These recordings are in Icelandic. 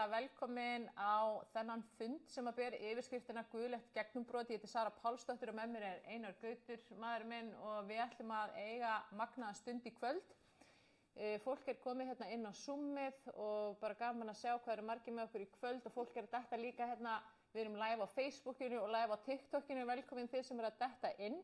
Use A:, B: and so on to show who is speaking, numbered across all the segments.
A: hjartalega velkomin á þennan fund sem að ber yfirskriftina Guðlegt gegnumbrot. Ég heiti Sara Pálsdóttir og með mér Einar Gautur, maður minn, og við ætlum að eiga magnaða stund í kvöld. Fólk komið hérna inn á Zoomið og bara gaman að sjá hvað margir með okkur í kvöld og fólk að detta líka hérna, við erum live á Facebookinu og live á TikTokinu, velkomin þið sem að detta inn.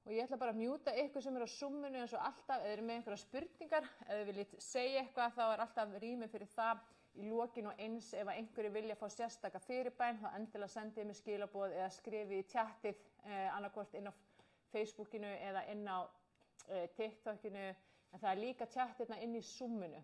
A: Og ég ætla bara að mjúta ykkur sem á Zoominu eins og alltaf, eða með einhverja spurningar, ef þið viljið segja eitthvað þá alltaf rými fyrir það í lokin og eins ef einhverju vilja fá sérstaka fyrirbæn þá endilega sendið mér skilaboð eða skrifið í tjattið annarkvort inn á Facebookinu eða inn á TikTokinu, en það líka tjattirna inn í Zoominu.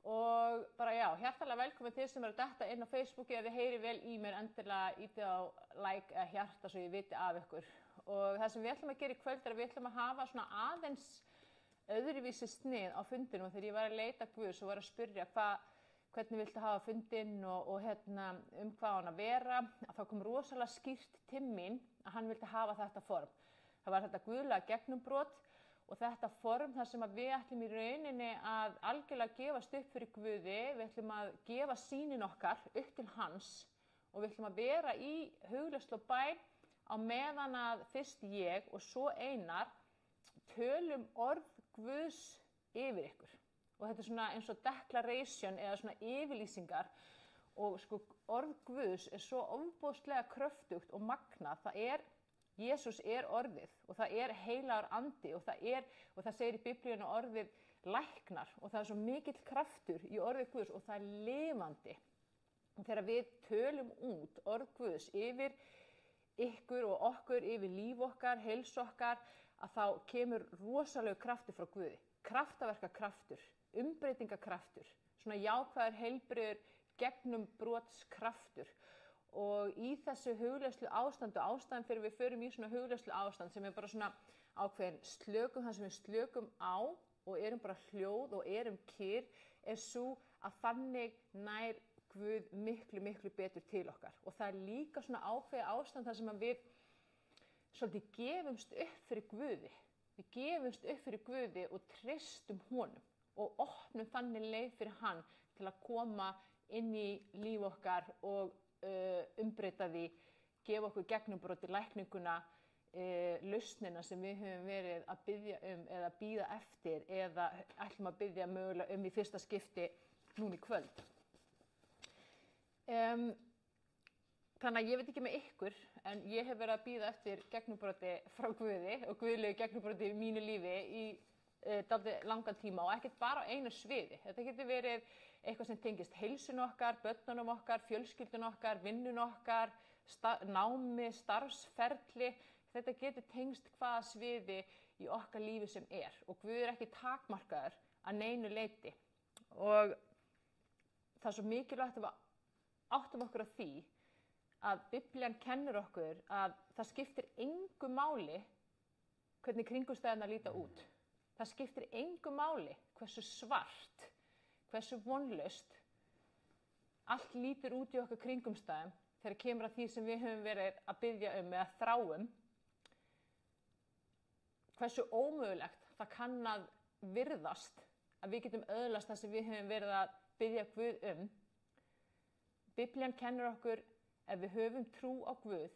A: Og bara já, hjartalega velkomin þið sem að detta inn á Facebooki, ef þið heyri vel í mér endilega ítið á like eða hjarta svo ég viti af ykkur. Og það sem við ætlum að gera í kvöld er að við ætlum að hafa svona aðeins öðruvísi snið á fundinu og þegar ég var að leita Guðs og var að spyrja hvernig viltu hafa fundinn og hvað hann að vera, að þá kom rosalega skýrt til mín að hann vildi hafa þetta form. Það var þetta guðlega gegnumbrot og þetta form þar sem að við ætlum í rauninni að algjörlega gefast upp fyrir Guði, við ætlum að gefa sýnin okkar upp til hans og við ætlum að vera í hugleiðslu og bæn á meðan að fyrst ég og svo Einar tölum orð Guðs yfir ykkur. Og þetta er svona eins og declaration eða svona yfirlýsingar og sko orð Guðs er svo ofboðslega kröftugt og magnað. Jesús er orðið og það er heilagur andi og það segir í Biblíunni orðið læknar og það er svo mikill kraftur í orðið Guðs og það er lifandi. Og þegar við tölum út orð Guðs yfir ykkur og okkur, yfir líf okkar, heilsu okkar, að þá kemur rosalegu kraftur frá Guði. Kraftaverka kraftur, umbreytingakraftur, svona jákvæður heilbrigður gegnumbrotkraftur. Og í þessu hugleiðslu ástandu, ástæðan fyrir við förum í svona hugleiðslu ástand sem er bara svona ákveðin slökum, það sem við slökum á og erum bara hljóð og erum kyrr, er svo að þannig nær Guð miklu, miklu betur til okkar. Og það er líka svona ákveðið ástand þar sem að við svolítið gefumst upp fyrir Guði. Við gefumst upp fyrir Guði og treystum honum og opnum þannig leið fyrir hann til að koma inn í líf okkar og umbreyta því, gefa okkur gegnumbroti, lækninguna, lausnina sem við höfum verið að biðja eða bíða eftir eða ætlum að biðja mögulega í fyrsta skipti núna í kvöld. Þannig að ég veit ekki með ykkur, en ég hef verið að bíða eftir gegnumbroti frá Guði og guðlegu gegnumbroti í mínu lífi í dálítið langan tíma og ekkert bara á einu sviði. Þetta getur verið eitthvað sem tengist heilsun okkar, börnunum okkar, fjölskyldun okkar, vinnun okkar, námi, starfsferli. Þetta getur tengst hvaða sviði í okkar lífi sem er og Guð er ekki takmarkaður að neinu leyti. Og það er svo mikilvægt að við áttum okkur á því að Biblían kennir okkur að það skiptir engu máli hvernig kringumstæðurnar líta út. Það skiptir engu máli hversu svart, hversu vonlaust allt lítur út í okkar kringumstæðum þegar kemur að því sem við höfum verið að biðja eða þráum. Hversu ómögulegt það kann að virðast að við getum öðlast það sem við höfum verið að biðja Guð Biblían kennir okkur ef við höfum trú á Guð,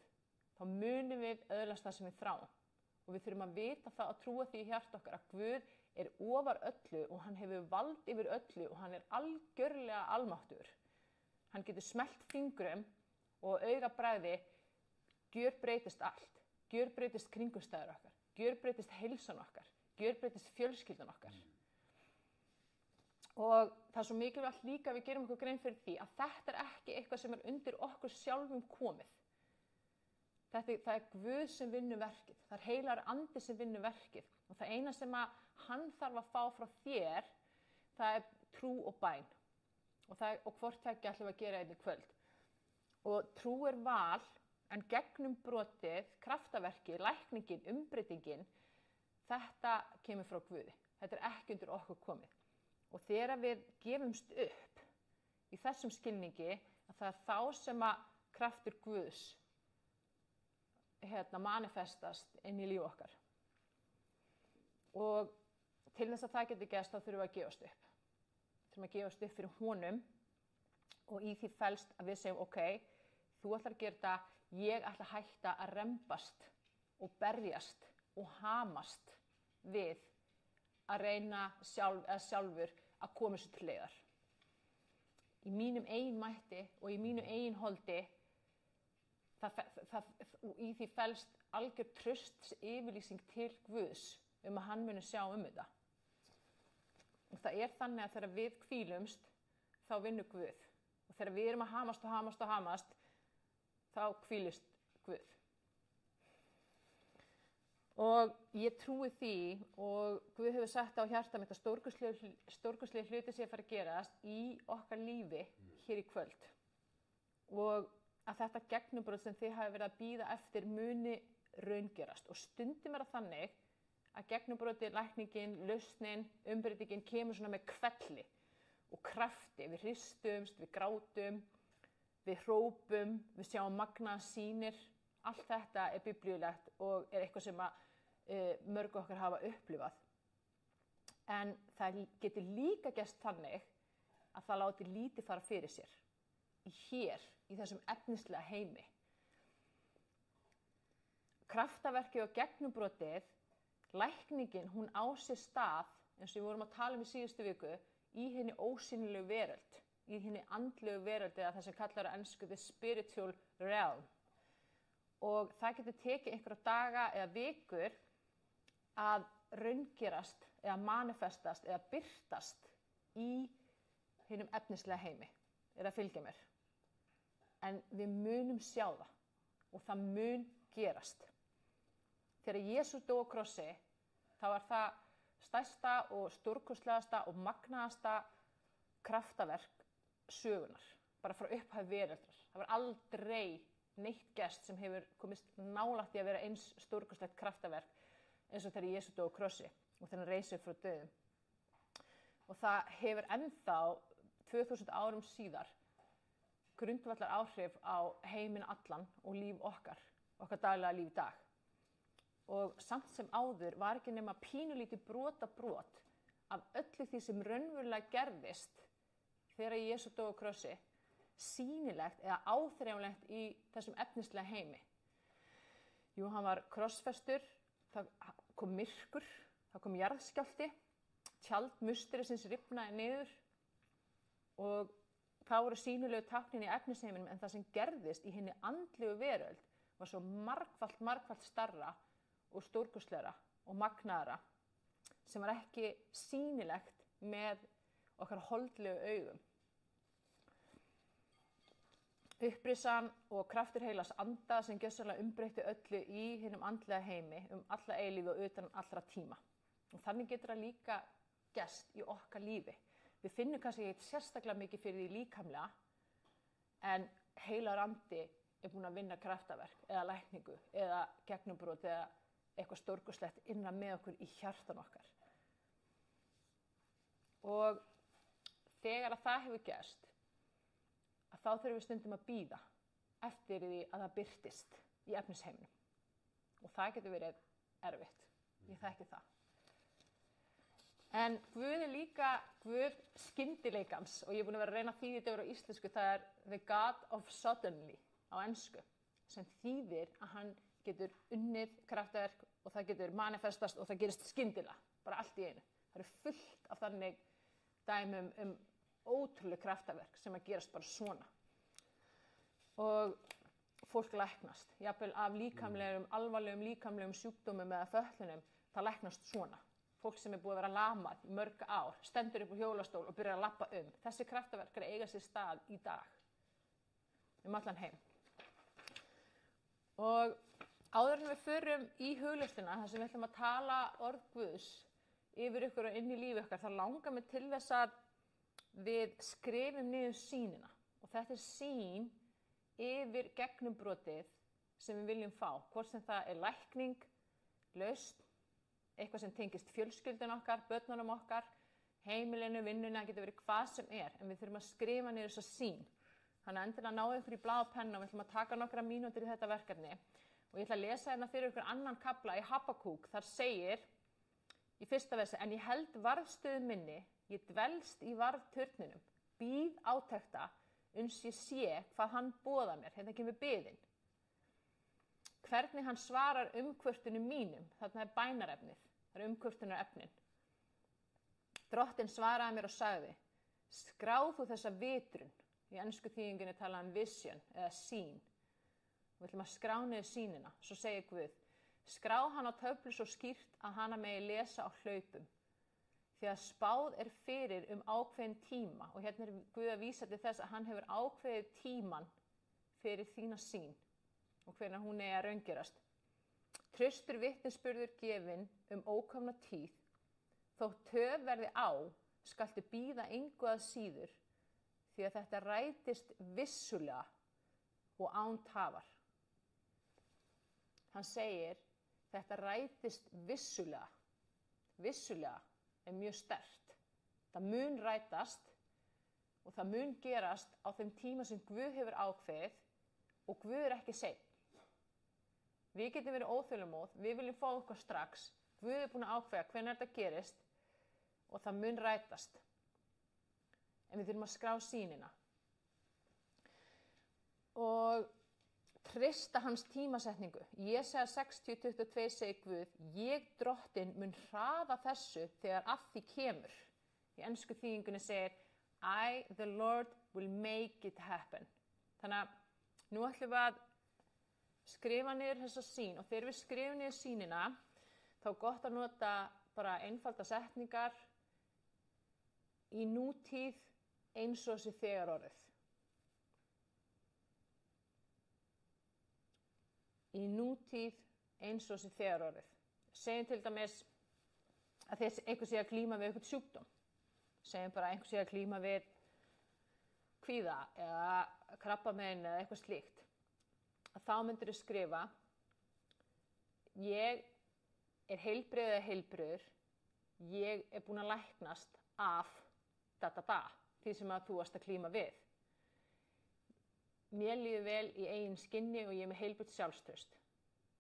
A: þá munum við öðlast það sem við þráum. Og við þurfum að vita það að trúa því í hjarta okkar að Guð er ofar öllu og hann hefur vald yfir öllu og hann er algjörlega almáttugur. Hann getur smellt fingrum og augabragði gjörbreytist allt. Gjörbreytist kringumstæður okkar, gjörbreytist heilsan okkar, gjörbreytist fjölskyldan okkar. Og það er svo mikilvægt líka að við gerum okkur grein fyrir því að þetta er ekki eitthvað sem er undir okkur sjálfum komið. Það er Guð sem vinnur verkið, það er heilagur andi sem vinnur verkið og það eina sem að hann þarf að fá frá þér, það er trú og bæn og hvort tveggja ætlum við að gera einn í kvöld. Og trú er val en gegnumbrotið, kraftaverkið, lækningin, umbreytingin, þetta kemur frá Guði, þetta er ekki undir okkur komið. Og þegar við gefumst upp í þessum skilningi að það er þá sem að kraftur Guðs manifestast inn í líf okkar. Og til þess að það geti gerst þá þurfum við að gefast upp. sem að gefast upp fyrir honum og í því felst að við segjum ok, þú ætlar að gera þetta, ég ætla að hætta að rembast og berjast og hamast við að reyna sjálfur að koma þessu til leiðar. Í mínum eigin mætti og í mínu eigin holdi og í því felst algjör trausts yfirlýsing til Guðs að hann muni sjá þetta. Og það þannig að þegar við hvílumst, þá vinnur Guð. Og þegar við erum að hamast, þá hvílist Guð. Og ég trúi því og Guð hefur sett á hjarta mitt að stórkostlegir hlutir sé að fara að gerast í okkar lífi hér í kvöld. Og að þetta gegnumbrot sem þið hafi verið að bíða eftir muni raungerast. Og stundum það þannig að gegnumbrotið, lækningin, lausnin, umbreytingin kemur svona með hvelli og krafti. Við hristumst, við grátum, við hrópum, við sjáum magnaðar sýnir. Allt þetta biblíulegt og eitthvað sem mörg okkar hafa upplifað. En það getur líka gerst þannig að það láti lítið fara fyrir sér. Í þessum efnislega heimi. Kraftaverkið og gegnumbrotið, lækningin, hún á sér stað, eins og við vorum að tala í síðustu viku, í hinni ósýnilegu veröld, í hinni andlegu veröld eða það sem kallar á ensku the spiritual realm. Og það getur tekið einhverja daga eða vikur að raungerast eða manifestast eða birtast í hinum efnislega heimi. Það fylgja mér. En við munum sjá það og það mun gerast. Þegar Jesús dó á krossi, þá var það stærsta og stórkostlegasta og magnaðasta kraftaverk sögunar. Bara frá upphaf veraldar. Það var aldrei neitt gerst sem hefur komist nálægt í að vera eins stórkostlegt kraftaverk eins og þegar Jesús dó á krossi og þegar hann reis upp frá dauðum. Og það hefur ennþá 2000 árum síðar grundvallar áhrif á heiminn allan og líf okkar daglega líf í dag. Og samt sem áður var ekki nema pínulítið brot af öllu því sem raunverulega gerðist þegar Jesús dó á krossi, sýnilegt eða áþreifanlegt í þessum efnislega heimi. Jú, hann var krossfestur, það kom myrkur, það kom jarðskjálfti, tjald musterisins rifnaði niður og það voru sýnilegu táknin í efnisheiminum, en það sem gerðist í hinni andlegu veröld var svo margfalt stærra og stórkostlegra og magnaðra sem var ekki sýnilegt með okkar holdlegu augum. Upprisan og kraftur heilags anda sem gjörsamlega umbreytti öllu í hinum andlega heimi alla eilífi og utan allra tíma. Og þannig getur það líka gerst í okkar lífi. Við finnum kannski ekki sérstaklega mikið fyrir því líkamlega, en heilagur andi búinn að vinna kraftaverk eða lækningu eða gegnumbrot eða eitthvað stórkostlegt innra með okkur í hjartan okkar. Og þegar að það hefur gerst, þá þurfum við stundum að bíða eftir því að það birtist í efnisheiminum. Og það getur verið erfitt. Ég þekki það. En Guð er líka Guð skyndileikans og ég er búin að vera að reyna að þýða þetta yfir á íslensku. Það er the God of suddenly á ensku, sem þýðir að hann getur unnið kraftaverk og það getur manifestast og það gerist skyndilega, bara allt í einu. Það eru fullt af þannig dæmum ótrúleg kraftaverk sem að gerast bara svona. Og fólk læknast, jafnvel af alvarlegum líkamlegum sjúkdómum eða fötlunum, það læknast svona. Fólk sem búið að vera lamað í mörg ár, stendur upp á hjólastól og byrjar að labba Þessi kraftaverk eiga sér stað í dag, allan heim. Og áður en við förum í hugleyssluna, þar sem við ætlum að tala orð Guðs yfir ykkur og inn í lífi okkar, þá langar mig til þess að við skrifum niður sýnina. Og þetta sýn yfir gegnumbrotið sem við viljum fá. Hvort sem það lækning, lausn, eitthvað sem tengist fjölskyldun okkar, börnunum okkar, heimilinu, vinnunni, það getur verið hvað sem en við þurfum að skrifa niður þessa sýn. Þannig að endilega náðu ykkur í blað og penna og við ætlum að taka nokkra mínútur í þetta verkefni. Og ég ætla að lesa hérna fyrir ykkur annan kafla í Habakúk. Þar segir í fyrsta versi, en ég held varðstöðu minni, ég dvelst í varðturninum, bíð átekta, uns ég sé hvað hann boðar mér, hérna kemur biðin. Hvernig hann svarar umkvörtunum mínum, þarna bænarefnið, það umkvörtunarefnin. Drottinn svaraði mér og sagði, skráð þú þessa vitrun, í ensku þýðingunni talað vision eða sýn. Við ætlum að skrá niður sýnina, svo segir Guð, skrá hana á töflu svo skýrt að hana megi lesa á hlaupum. Því að spáð fyrir ákveðin tíma og hérna Guð að vísa til þess að hann hefur ákveðið tíman fyrir þína sýn og hvenær hún eigi að raungerast. Traustur vitnisburður gefinn ókomna tíð, þótt töf verði á, skaltu bíða engu að síður, því að þetta rætist vissulega og án tafar. Hann segir, þetta rætist vissulega. Vissulega er mjög sterkt. Það mun rætast og það mun gerast á þeim tíma sem Guð hefur ákveðið og Guð er ekki seinn. Við getum verið óþolinmóð, við viljum fá okkur strax. Guð er búinn að ákveða hvenær þetta gerist og það mun rætast. En við þurfum að skrá sýnina. Og treysta hans tímasetningu. Jesaja 60:22 segir Guð, ég drottinn mun hraða þessu þegar að því kemur. Í ensku þýðingunni segir, I, the Lord, will make it happen. Þannig að nú ætlum við að skrifa niður þessa sýn og þegar við skrifum niður sýnina, þá er gott að nota bara einfalda setningar í nútíð eins og þessi þegar orðið. Í nútíð eins og þessi þegar orðið. Segjum til dæmis að einhver sé að glíma við eitthvað sjúkdóm. Segjum bara að einhver sé að glíma við kvíða eða krabbamein eða eitthvað slíkt. Að þá myndir þú skrifa, ég er heilbrigð eða heilbrigður, ég er búin að læknast af því sem að þú varst að glíma við. Mér líður vel í eigin skinni og ég er með heilbrigt sjálfstraust.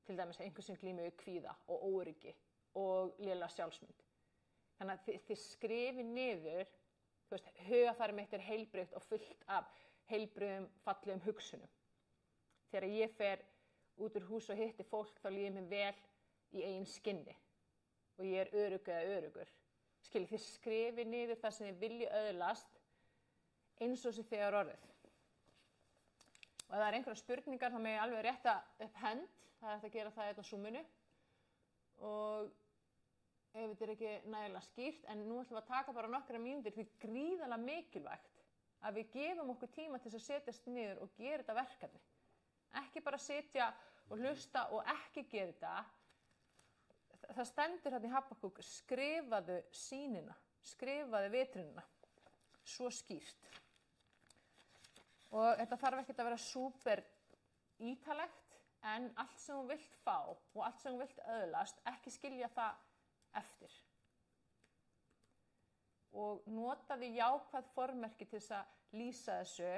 A: Til dæmis einhver sem glímir við kvíða og óöryggi og lélega sjálfsmynd. Þannig að þið skrifi niður, þú veist, hugarfarið mitt er heilbrigt og fullt af heilbrigðum, fallegum hugsunum. Þegar ég fer út úr hús og hitti fólk, þá líður mér vel í eigin skinni og ég er örugg eða örugur. Skiljið, þið skrifi niður það sem þið viljið öðlast eins og þessi þegar orðið. Og ef það er einhverja spurningar, þá megi alveg rétta upp hend. Það er hægt að gera það hérna á Zoominu. Og ef þetta er ekki nægilega skýrt, en nú ætlum við að taka bara nokkra mínútur, því gríðarlega mikilvægt að við gefum okkur tíma til að setjast niður og gera þetta verkefni. Ekki bara sitja og hlusta og ekki gera þetta. Það stendur hérna í Habakúk, skrifaðu sýnina, skrifaðu vitrunina. Svo skýrt. Og þetta þarf ekki að vera súper ítalegt, en allt sem þú vilt fá og allt sem þú vilt öðlast, ekki skilja það eftir. Og notaðu jákvæð formerki til þess að lýsa þessu,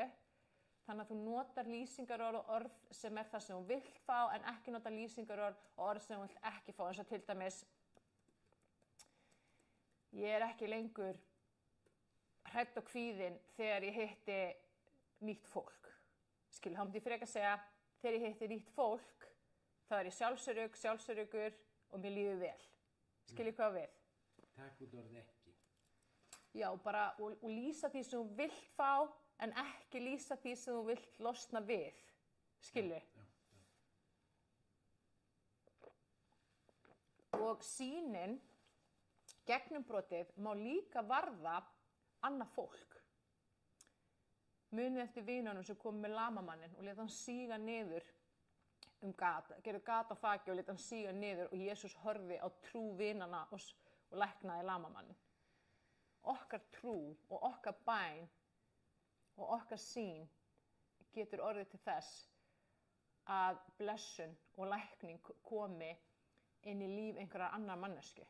A: þannig að þú notar lýsingarorð og orð sem er það sem þú vilt fá, en ekki nota lýsingarorð og orð sem þú vilt ekki fá, eins og til dæmis, ég er ekki lengur hrædd og kvíðin þegar ég hitti nýtt fólk. Skilur, þá myndi ég frekar segja, þegar ég hitti nýtt fólk, þá er ég sjálfsöruggur og mér líður vel. Skilur hvað við?
B: Takk út orð ekki.
A: Já, bara og lýsa því sem þú vilt fá, en ekki lýsa því sem þú vilt losna við. Skilur?
B: Já.
A: Og sýnin, gegnumbrotið, má líka varða annað fólk. Munið eftir vinunum sem kom með lamamannin og lét hann síga niður gata, gerði gat á þaki og lét hann síga niður og Jesús horfði á trú vinana og læknaði lamamannin. Okkar trú og okkar bæn og okkar sýn getur orðið til þess að blessun og lækning komi inn í líf einhverjar annar mannesku.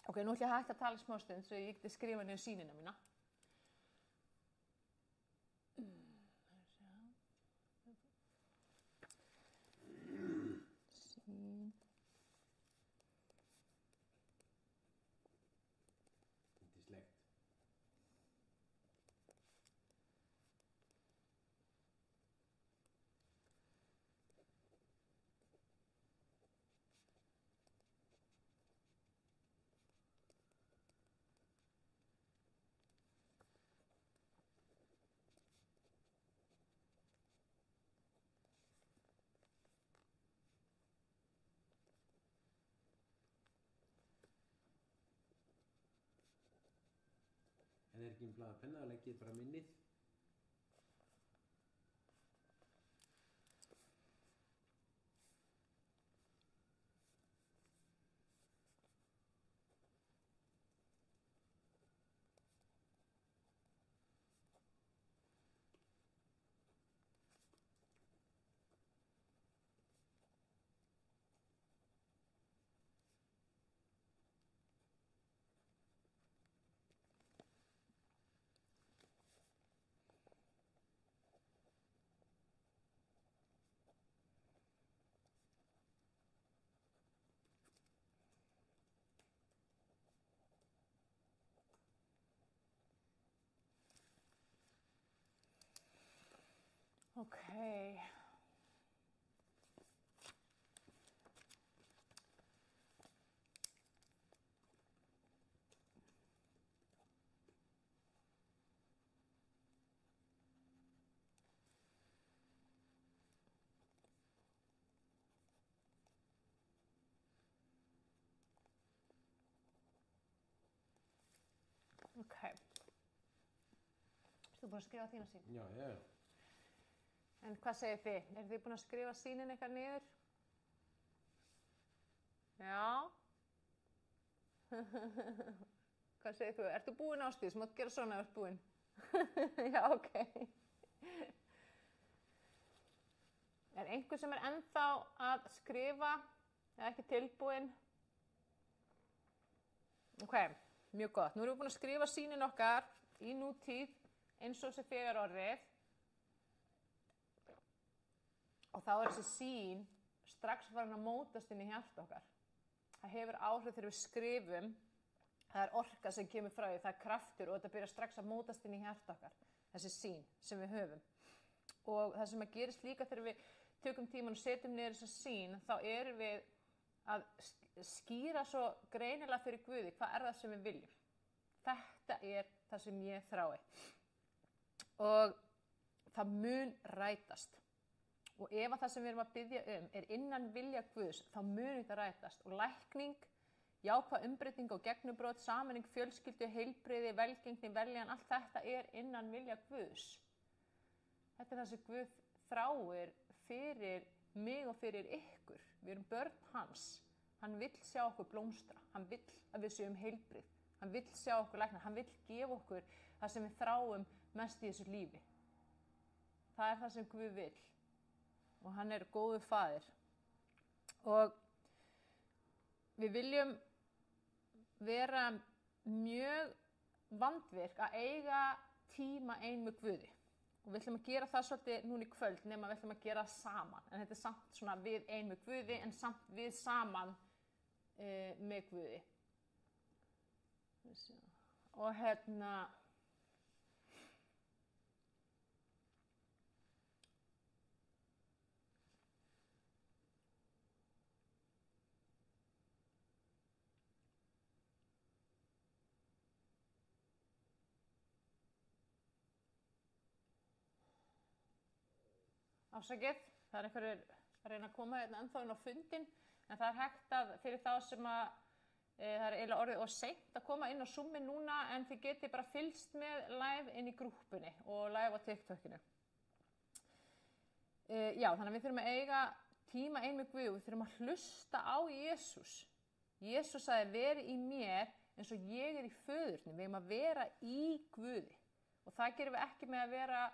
A: Ok, nú ætla ég að hætta að tala smástund svo ég geti skrifa niður sýnina mína. Sýn.
B: engin blað penna, leggið bara minnið.
A: Okay. Okay. Ertu búin að skrifa þína sín?
B: Já.
A: En hvað segir þið? Eru þið búin að skrifa sýnin ykkar niður? Já. Hvað segir þú? Ertu búin, Ásdís? Máttu gera svona ef þú ert búin? Já, ok. Er einhver sem er ennþá að skrifa eða ekki tilbúin? Ok, mjög gott. Nú erum við búin að skrifa sýnin okkar í nútíð eins og sem þegar orðið. Og þá er þessi sýn strax farin að mótast inn í hjarta okkar. Það hefur áhrif þegar við skrifum, það er orka sem kemur frá því, það er kraftur og þetta byrjar strax að mótast inn í hjarta okkar, þessi sýn sem við höfum. Og það sem að gerist líka þegar við tökum tíman og setjum niður þessa sýn, þá erum við að skýra svo greinilega fyrir Guði, hvað er það sem við viljum. Þetta er það sem ég þrái. Og það mun rætast. Og ef að það sem við erum að biðja er innan vilja Guðs, þá mun þetta rætast. Og lækning, jákvæð umbreyting og gegnumbrot, sameining, fjölskyldu, heilbrigði, velgengni, veljan, allt þetta er innan vilja Guðs. Þetta er það sem Guð þráir fyrir mig og fyrir ykkur. Við erum börn hans. Hann vill sjá okkur blómstra. Hann vill að við séum heilbrigð. Hann vill sjá okkur lækna. Hann vill gefa okkur það sem við þráum mest í þessu lífi. Það er það sem Guð vill. Og hann er góður faðir. Og við viljum vera mjög vandvirk að eiga tíma ein með Guði. Og við ætlum að gera það svolítið núna í kvöld, nema við ætlum að gera það saman. En þetta er samt svona við ein með Guði, en samt við saman með Guði. Og Ásakið, það er einhverjir að reyna að koma hérna ennþá inn á fundin, en það er hægt að fyrir þá sem að það er eiginlega orðið og seint að koma inn á Zoom-in núna, en þið getið bara fylgst með live inn í grúppunni og live á TikTokinu. Já, þannig að við þurfum að eiga tíma ein með Guð og við þurfum að hlusta á Jesús. Jesús sagði veri í mér eins og ég er í föðurnum, við erum að vera í Guði. Og það gerum við ekki með að vera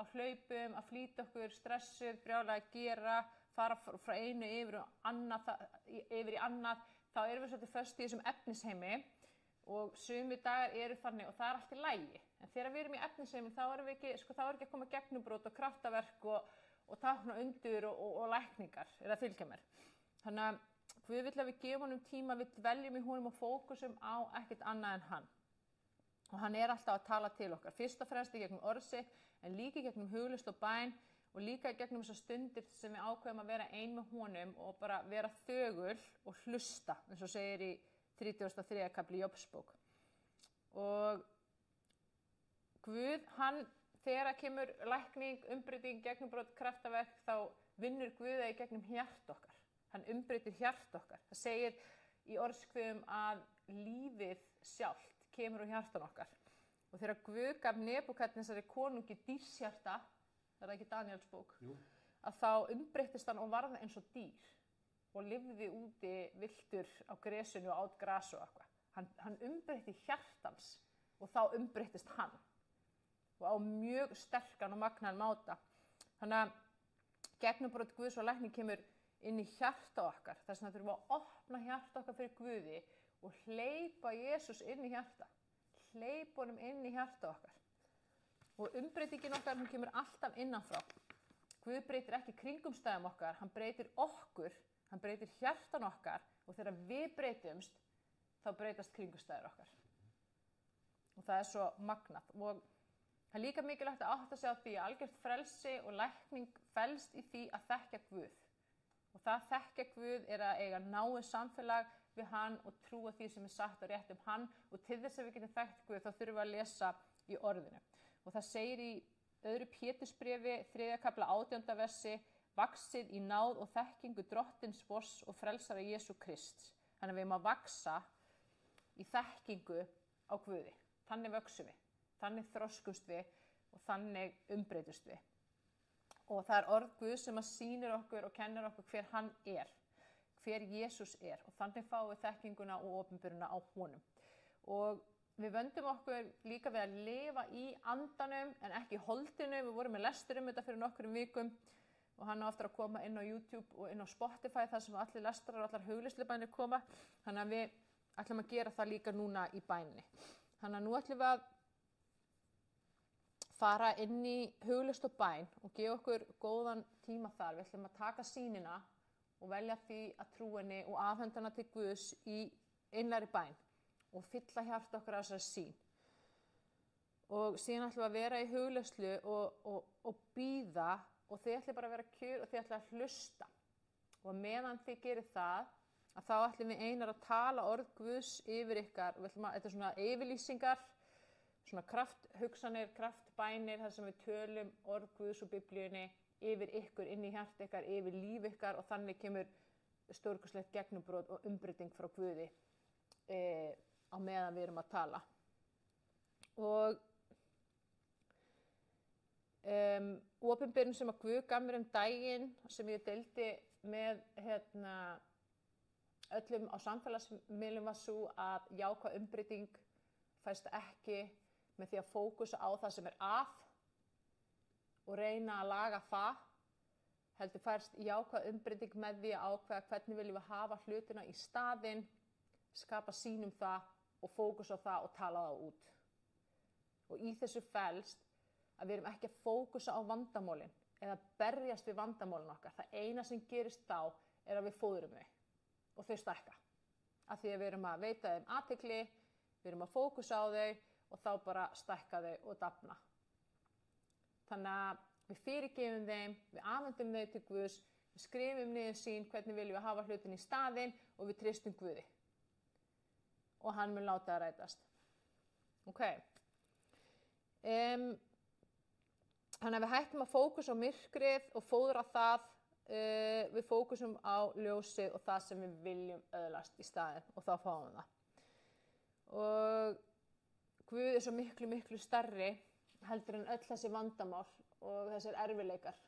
A: á hlaupum, að flýta okkur, stressuð, brjálega að gera, fara frá einu yfir í annað, þá erum við svolítið föst í þessum efnisheimi og sumir dagar eru þannig og það er allt í lagi. En þegar við erum í efnisheimi þá erum við ekki, þá er ekki að koma gegnumbrot og kraftaverk og tákna undur og lækningar er að fylgja mér. Þannig að Guð vill að við gefum honum tíma, við veljum í honum og fókusum á ekkert annað en hann. Og hann er alltaf að tala til okkar, fyrst og fremst í gegnum orð sitt, en líka í gegnum huglist og bæn og líka í gegnum þessar stundir sem við ákveðum að vera ein með honum og bara vera þögul og hlusta, eins og segir í 33. kapli Jóbsbók. Og Guð, hann, þegar kemur lækning, umbreyting, gegnumbrot, kraftaverk, þá vinnur Guð það í gegnum hjart okkar. Hann umbreytir hjart okkar. Það segir í orðskviðum að lífið sjálft kemur úr hjartan okkar. Og þegar Guð gaf Nebúkadnesari konungi dýrshjarta, er það ekki Daniels bók,
B: Jú.
A: að þá umbreyttist hann og varð eins og dýr og lifði úti villtur á gresinu og át gras og eitthvað. Hann umbreytti hjartans og þá umbreyttist hann og á mjög sterkan og magnaðan máta. Þannig að gegnumbrot Guðs og lækning kemur inn í hjarta okkar. Þess vegna þurfum við að opna hjarta okkar fyrir Guði og hleypa Jesús inn í hjarta. Hleypa honum inn í hjarta okkar. Og umbreytingin okkar, hún kemur alltaf innanfrá. Guð breytir ekki kringumstæðum okkar, hann breytir okkur, hann breytir hjartan okkar og þegar við breytumst, þá breytast kringumstæður okkar. Og það er svo magnað. Og það er líka mikilvægt að átta sig á því að algjört frelsi og lækning felst í því að þekkja Guð. Og það að þekkja Guð er að eiga náið samfélag við hann og trúa því sem er sagt og rétt hann. Og til þess að við getum þekkt Guð þá þurfum við að lesa í orðinu. Og það segir í 2. Pétursbréfi, 3. kafla 18. versi, vaxið í náð og þekkingu drottins vors og frelsara Jesú Krists. Þannig að við erum að vaxa í þekkingu á Guði. Þannig vöxum við, þannig þroskumst við og þannig umbreytust við. Og það er orð Guð sem að sýnir okkur og kennir okkur hver hann er, hver Jesús er. Og þannig fáum við þekkinguna og opinberuna á honum. Og við vöndum okkur líka við að lifa í andanum en ekki í holdinu. Við vorum með lestur þetta fyrir nokkrum vikum og hann á eftir að koma inn á YouTube og inn á Spotify þar sem allir lestrar og allar hugleiðslubænir koma. Þannig að við ætlum að gera það líka núna í bæninni. Þannig að nú ætlum við að fara inn í hugleðslu og bæn og gefa okkur góðan tíma þar. Við ætlum að taka sýnina og velja því að trúa henni og afhenda hana til Guðs í innlæri bæn og fylla hjarta okkar á þessari sýn. Og síðan ætlum við að vera í hugleðslu og bíða og þið ætlum bara að vera kjur og þið ætlum að hlusta. Og meðan þið gerir það, að þá ætlum við einar að tala orð Guðs yfir ykkar. Þetta er svona yfirlýsingar, svona krafthugsanir, kraftbænir, þar sem við tölum orð Guðs og Biblíunni yfir ykkur, inn í hjarta ykkar, yfir líf ykkar og þannig kemur stórkostlegt gegnumbrot og umbreyting frá Guði á meðan við erum að tala. Og opinberun sem að Guð gaf mér daginn sem ég deildi með öllum á samfélagsmiðlum var svo að jákvæð umbreyting fæst ekki með því að fókusa á það sem er að og reyna að laga það, heldur fæst jákvæð umbreyting með því að ákveða hvernig viljum við hafa hlutina í staðinn, skapa sýn það og fókusa á það og tala það út. Og í þessu felst að við erum ekki að fókusa á vandamálin eða berjast við vandamálin okkar. Það eina sem gerist þá er að við fóðrum þau og þau stækka. Af því að við erum að veita þeim athygli, við erum að fókusa á þau og þá bara stækka þau og dafna. Þannig að við fyrirgefum þeim, við afhendum þau til Guðs, við skrifum niður sín hvernig viljum við hafa hlutin í staðinn og við treystum Guði. Og hann mun láta það rætast. Ok. Þannig að við hættum að fókusa á myrkrið og fóðra það, við fókusum á ljósið og það sem við viljum öðlast í staðinn og þá fáum við það. Og Guð er svo miklu, miklu stærri heldur en öll þessi vandamál og þessir erfiðleikar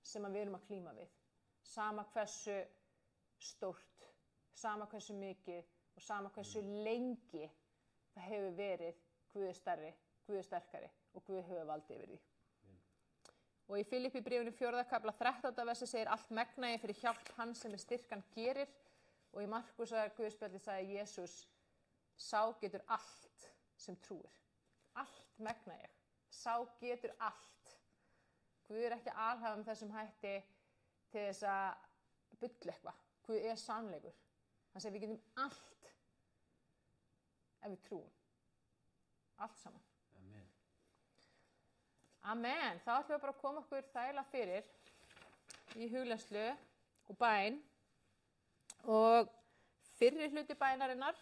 A: sem við erum að klíma við. Sama hversu stórt, sama hversu mikið og sama hversu lengi það hefur verið, Guð er stærri, Guð er sterkari og Guð hefur vald yfir því. Og í Filippíbréfinu 4. kafla 13. versi segir allt megna ég fyrir hjálp hans sem styrkan gerir og í Markúsar Guðspjalli sagði Jesús sá getur allt sem trúir. Allt megna ég. Sá getur allt. Guð er ekki alhæfa með þessum hætti til þess að bulla eitthvað. Guð er sannleikur. Hann segir við getum allt ef við trúum. Allt saman.
B: Amen.
A: Amen. Þá ætlum við bara að koma okkur þægilega fyrir í hugleiðslu og bæn. Og fyrri hluti bænarinnar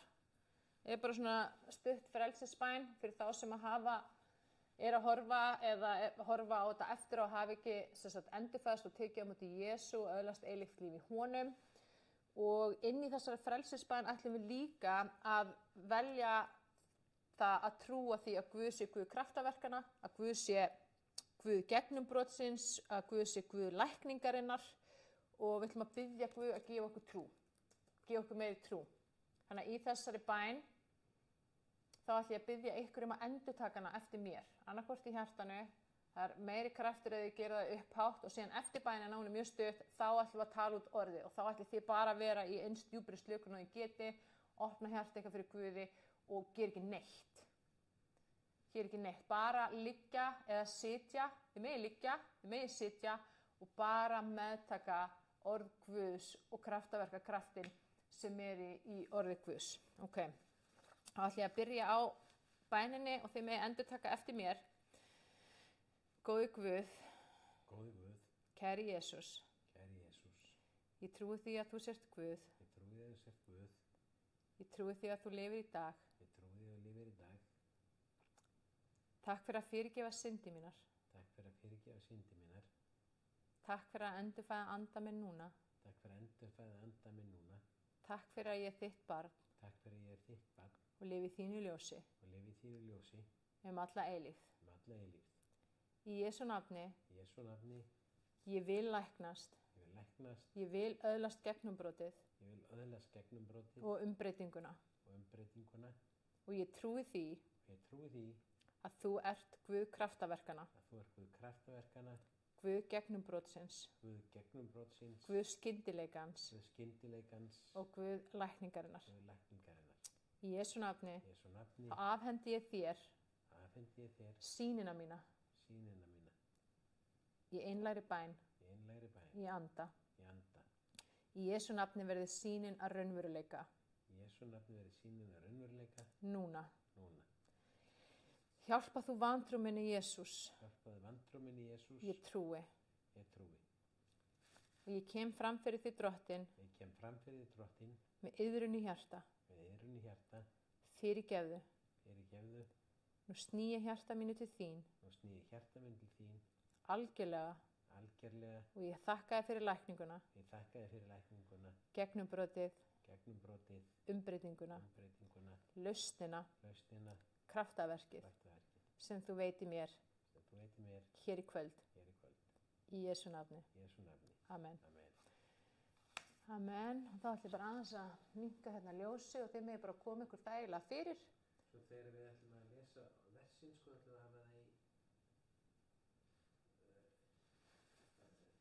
A: er bara svona stutt frelsisbæn fyrir þá sem að er að horfa eða horfa á þetta eftir og hafa ekki endurfæðst og tekið á móti Jesú og öðlast eilíft líf í honum. Og inn í þessari frelsisbæn ætlum við líka að velja það að trúa því að Guð sé Guð kraftaverkana, að Guð sé Guð gegnumbrotsins, að Guð sé Guð lækningarinnar og við ætlum að biðja Guð að gefa okkur trú, gefa okkur meiri trú. Þannig að í þessari bæn þá ætlum ég að biðja ykkur að endurtaka hana eftir mér, annarkvort í hjartanu. Það er meiri kraftur að þið gera það upphátt og síðan eftir bænina, hún er mjög stutt, þá ætlum við að tala út orðið og þá ætlum þið bara að vera í eins djúpri slökun og þið geti, opna hjarta ykkar fyrir Guði og gera ekki neitt. Gera ekki neitt, bara liggja eða sitja, þið megi liggja, þið megi sitja og bara meðtaka orð Guðs og kraftaverka kraftin sem er í orði Guðs. Ok, þá ætlum ég að byrja á bæninni og þið megi endurtaka eftir mér. Góði Guð, kæri Jesús, ég trúi því að þú sért Guð, ég trúi því að þú lifir í dag, takk fyrir að fyrirgefa syndi mínar, takk fyrir að endurfæða anda minn núna, takk fyrir að ég er þitt barn og lifi í þínu ljósi, alla eilífð. Í Jesú nafni, ég vil læknast, ég vil öðlast gegnumbrotið og umbreytinguna og ég trúi því að þú ert Guð kraftaverkana, Guð gegnumbrotsins, Guð skyndileikans og Guð lækningarinnar. Í Jesú nafni, afhendi ég þér sýnina mína. Í einlægri bæn, í anda. Í Jesú nafni verði sýnin að raunveruleika. Núna. Hjálpa þú vantrú minni Jesús. Ég trúi. Og ég kem fram fyrir því Drottinn með iðrun í hjarta. Fyrirgefðu. Nú sný ég hjarta mínu til þín. Algjörlega. Og ég þakka þér fyrir lækninguna. Gegnumbrotið. Umbreytinguna. Lausnina. Kraftaverkið. Sem þú veiti mér. Hér í kvöld. Í Jesú nafni. Amen. Amen. Og þá ætlum ég bara aðeins að minnka hérna ljósi og þeim hefur bara komið ykkur þægilega fyrir.
B: Svo þegar við ætlum að lesa versin, sko, ætlum við að hafa það í...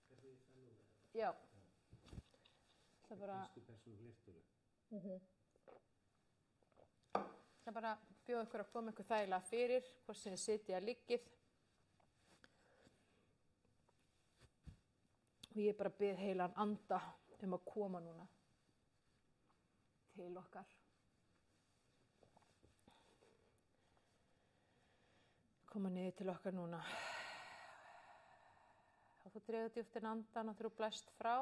B: Hvernig er það núna?
A: Já. Það er bara...
B: Fyrstu persónu hlýrturu.
A: Það er bara að bjóða ykkur að koma ykkur þægilega fyrir, hvort sem þið sitja að liggið. Og ég bara bið heilan anda að koma núna til okkar. Koma niður til okkar núna. Og þú dregur djúpt inn andan og þú blæst frá,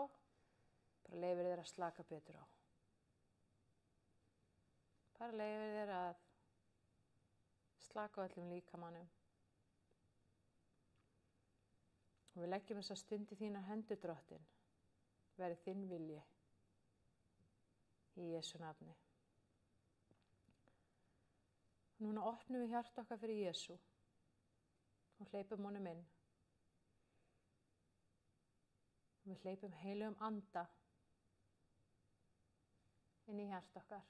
A: bara leyfir þér að slaka betur á. Bara leyfir þér að slaka á öllum líkamannum. Og við leggjum þessa stund í þínar hendur, Drottinn. Verði þinn vilji. Í Jesú nafni. Núna opnum við hjarta okkar fyrir Jesú. Og hleypum honum inn. Og við hleypum heilugum anda inn í hjarta okkar.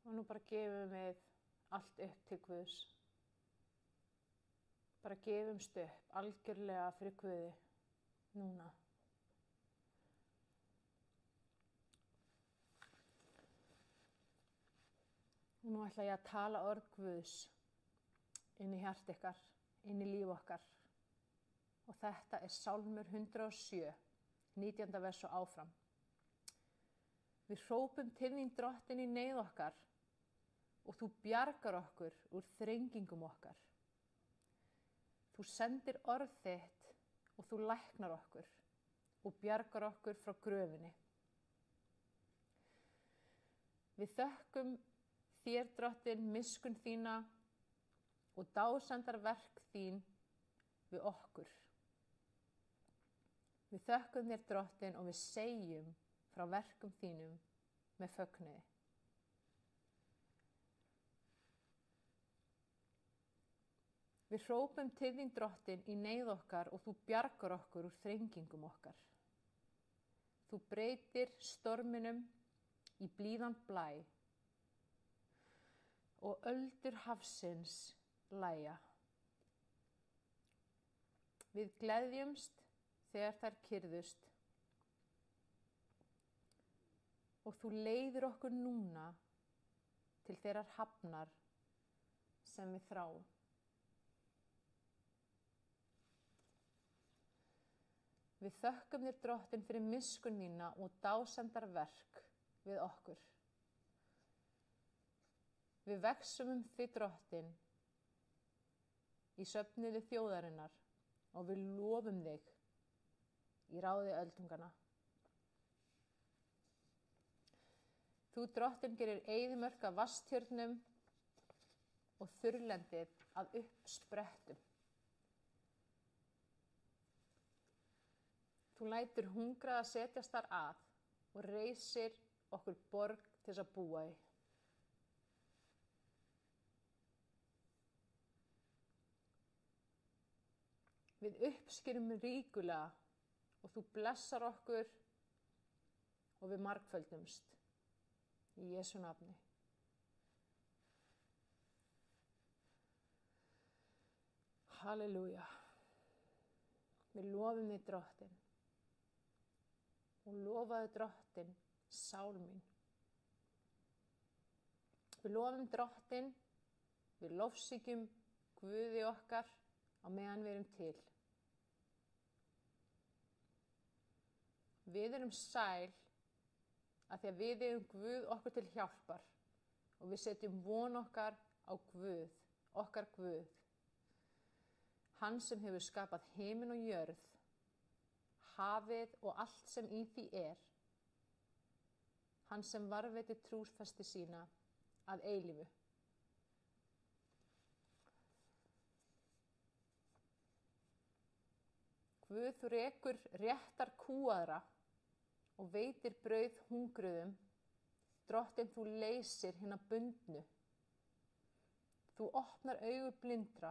A: Og nú bara gefum við allt upp til Guðs. Bara gefumst upp algjörlega fyrir Guði núna. Og nú ætla ég að tala orð Guðs inn í hjarta ykkar, inn í líf okkar. Og þetta er Sálmur 107, 19. vers og áfram. Við hrópum til þín, Drottinn, í neyð okkar og þú bjargar okkur úr þrengingum okkar. Þú sendir orð þitt og þú læknar okkur og bjargar okkur frá gröfinni. Við þökkum þér, Drottinn, miskunn þína og dásemdarverk þín við okkur. Við þökkum þér Drottinn og við segjum frá verkum þínum með fögnuði. Við hrópum til þín Drottinn í neyð okkar og þú bjargar okkur úr þrengingum okkar. Þú breytir storminum í blíðan blæ og öldur hafsins lægja. Við gleðjumst þegar þær kyrrðust og þú leiðir okkur núna til þeirrar hafnar sem við þráum. Við þökkum þér Drottinn fyrir miskunn þína og dásemdarverk við okkur. Við vegsumum þig Drottinn í söfnuði þjóðarinnar og við lofum þig í ráði öldungana. Þú Drottinn gerir eyðimörk af vatnstjörnum og þurrlendið að uppsprettum. Þú lætur hungraða setjast þar að og reisir okkur borg til þess að búa í. Við uppskerum ríkulega og þú blessar okkur og við margföldumst í Jesú nafni. Halleluja. Við lofum þig Drottinn. Og lofaðu Drottinn, sál mín. Við lofum Drottinn, við lofsyngjum Guði okkar á meðan við erum til. Við erum sæl af því að við eigum Guð okkur til hjálpar og við setjum von okkar á Guð, okkar Guð. Hann sem hefur skapað himinn og jörð, hafið og allt sem í því er. Hann sem varðveitir trúsfesti sína að eilífu. Guð, þú rekur réttar kúaðra og veitir brauð hungruðum. Drottinn, þú leysir hina bundnu. Þú opnar augu blindra.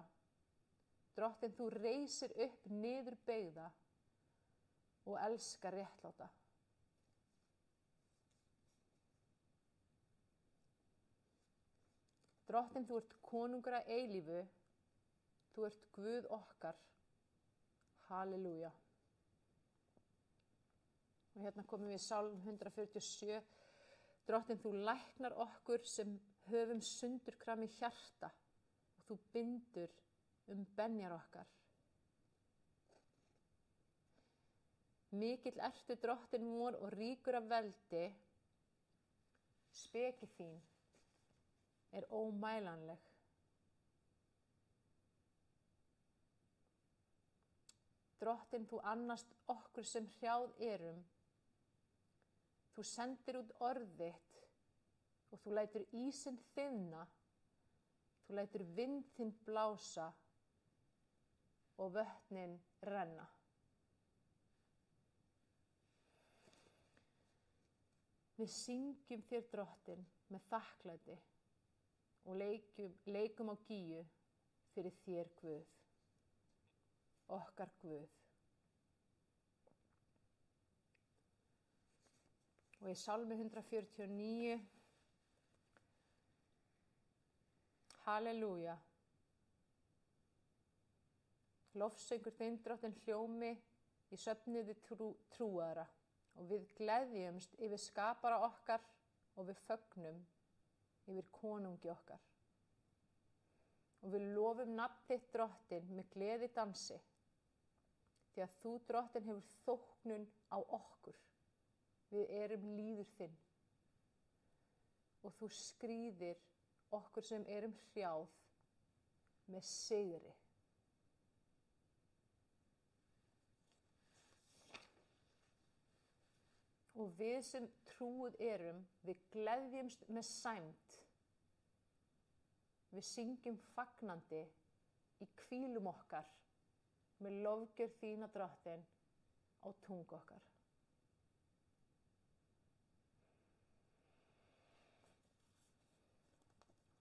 A: Drottinn, þú reisir upp niður beygða og elskar réttláta. Drottinn, þú ert konungur að eilífu, þú ert Guð okkar. Halleluja. Og hérna komum við í Sálm 147. Drottinn, þú læknar okkur sem höfum sundurkrami hjarta og þú bindur benjar okkar. Mikill ertu Drottinn vor og ríkur af veldi, speki þín er ómælanleg. Drottinn, þú annast okkur sem hrjáð erum. Þú sendir út orð þitt og þú lætur ísinn þiðna. Þú lætur vind þinn blása og vötnin renna. Við syngjum þér Drottinn með þakklæti og leikum á gíu fyrir þér Guð, okkar Guð. Og í Sálmi 149, halleluja. Lofsöngur þinn Drottinn hljómi í söfnuði trúaðra. Og við gleðjumst yfir skapara okkar og við fögnum yfir konungi okkar. Og við lofum nafn þitt Drottinn með gleði dansi, því að þú Drottinn hefur þóknun á okkur. Við erum líður þinn. Og þú skríðir okkur sem erum hrjáð með sigri. Og við sem trúið erum, við gleðjumst með sæmd. Við syngjum fagnandi í hvílum okkar með lofgjörð þína Drottinn á tungu okkar.